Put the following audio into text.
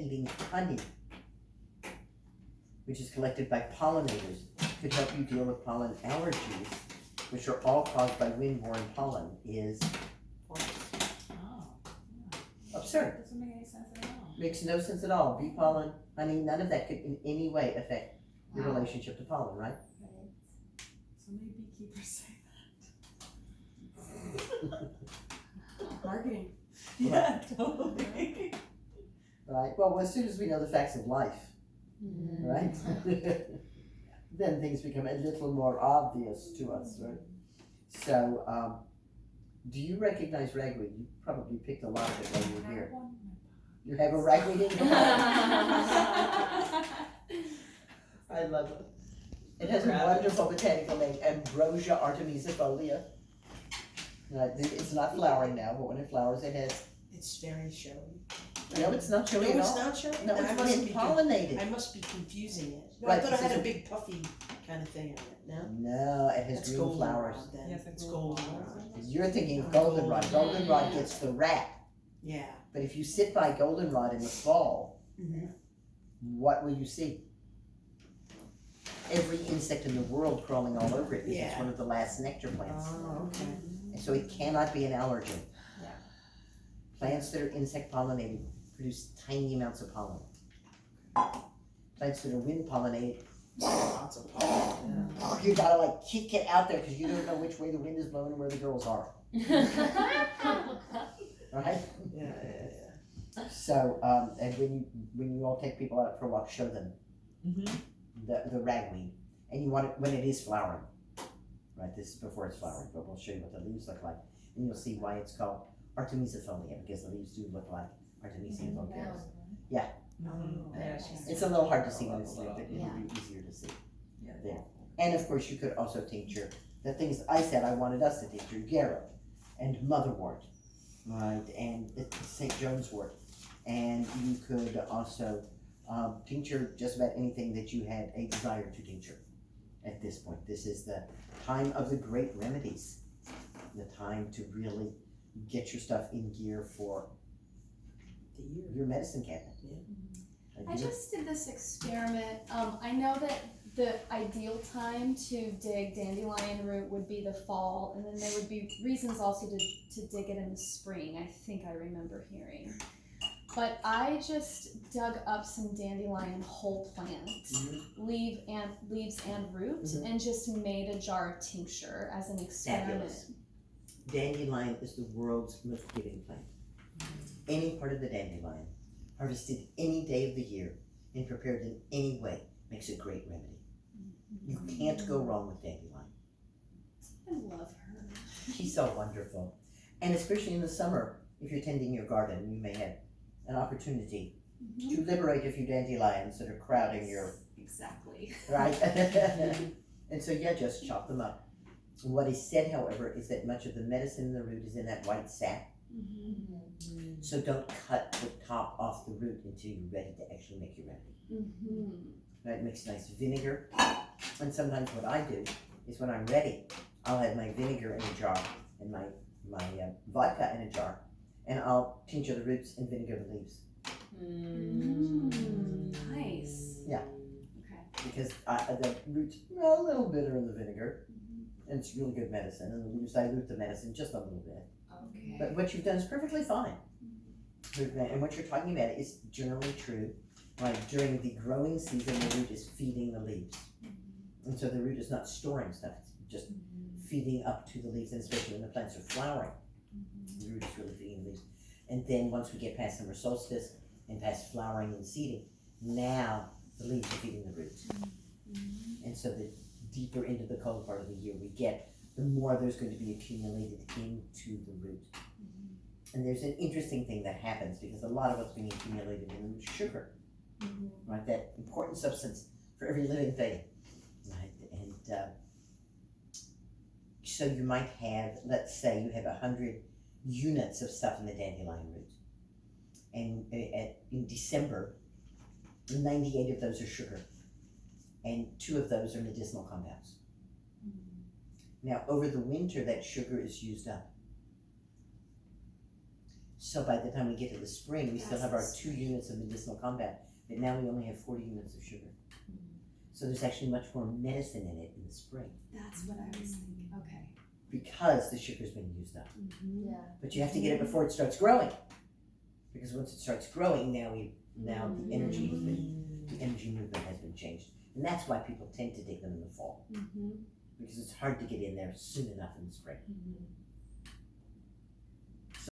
eating honey, which is collected by pollinators, could help you deal with pollen allergies, which are all caused by wind-borne pollen, is absurd. Doesn't make any sense at all. Makes no sense at all. Bee pollen, honey, none of that could in any way affect your relationship to pollen, right? Right. So many beekeepers say that. Marketing. Yeah, totally. Right? Well, as soon as we know the facts of life, right? Then things become a little more obvious to us, right? So, do you recognize ragweed? You probably picked a lot of it while you were here. You have a ragweed in your house? I love it. It has a wonderful botanical name, Ambrosia artemisifolia. It's not flowering now, but when it flowers, it has. It's very showy. No, it's not showy No, at it's all. not showy? No, I it's must been be pollinated. I must be confusing it. No, Right, I thought this it had is a a- big puffy kind of thing on it, no? No, it has That's green flowers. goldenrod then. Yes, It's it's goldenrod. You're thinking of goldenrod. Goldenrod gets the rat. Yeah. But if you sit by goldenrod in the fall, Mm-hmm. what will you see? Every insect in the world crawling all over it because it's Yeah. one of the last nectar plants. Oh, okay. And so it cannot be an allergen. Yeah. Plants that are insect pollinated produce tiny amounts of pollen. Plants that are wind pollinated, Lots of pollen, yeah. you gotta like kick it out there because you don't know which way the wind is blowing and where the girls are. Right? Yeah. So, and when you all take people out for a walk, show them the ragweed, and you want it when it is flowering. Right, this is before it's flowering, but we'll show you what the leaves look like, and you'll see why it's called artemisifolia, because the leaves do look like Artemisia vulgaris. It's a little hard to see when it's lit, but it'll be easier to see. There. And of course, you could also tincture the things I said I wanted us to tincture: Garrett and motherwort, right, and St. John's wort. And you could also tincture just about anything that you had a desire to tincture at this point. This is the time of the great remedies, the time to really get your stuff in gear for The year. your medicine cabinet. I just did this experiment. I know that the ideal time to dig dandelion root would be the fall, and then there would be reasons also to dig it in the spring, I think I remember hearing. But I just dug up some dandelion whole plant, leaves and root, and just made a jar of tincture as an experiment. Fabulous. Dandelion is the world's most giving plant. Any part of the dandelion, harvested any day of the year and prepared in any way, makes a great remedy. You can't go wrong with dandelion. I love her. She's so wonderful. And especially in the summer, if you're tending your garden, you may have an opportunity to liberate a few dandelions that are crowding your, Exactly. right? And so yeah, just chop them up. What is said, however, is that much of the medicine in the root is in that white sap. So don't cut the top off the root until you're ready to actually make your remedy. Right, mix nice vinegar. And sometimes what I do is when I'm ready, I'll have my vinegar in a jar and my vodka in a jar, and I'll tincture the roots and vinegar the leaves. Nice. Yeah. Okay. Because the roots are a little bitter in the vinegar, and it's really good medicine, and the leaves dilute the medicine just a little bit. Okay. But what you've done is perfectly fine. And what you're talking about is generally true. Right, during the growing season, the root is feeding the leaves. And so the root is not storing stuff, it's just feeding up to the leaves, and especially when the plants are flowering, the root is really feeding the leaves. And then once we get past summer solstice and past flowering and seeding, now the leaves are feeding the roots. And so the deeper into the cold part of the year we get, the more there's going to be accumulated into the root. And there's an interesting thing that happens because a lot of what's being accumulated in the root is sugar, right? That important substance for every living thing, right? And so you might have, let's say you have 100 units of stuff in the dandelion root. And in December, 98 of those are sugar, and 2 of those are medicinal compounds. Now, over the winter, that sugar is used up. So by the time we get to the spring, we still That's have the our 2 units of medicinal compound, but now we only have 40 units of sugar. So there's actually much more medicine in it in the spring That's what I was thinking, okay. because the sugar's been used up. Yeah. But you have to get it before it starts growing. Because once it starts growing, now the energy movement has been changed. And that's why people tend to dig them in the fall. Mm-hmm. Because it's hard to get in there soon enough in the spring.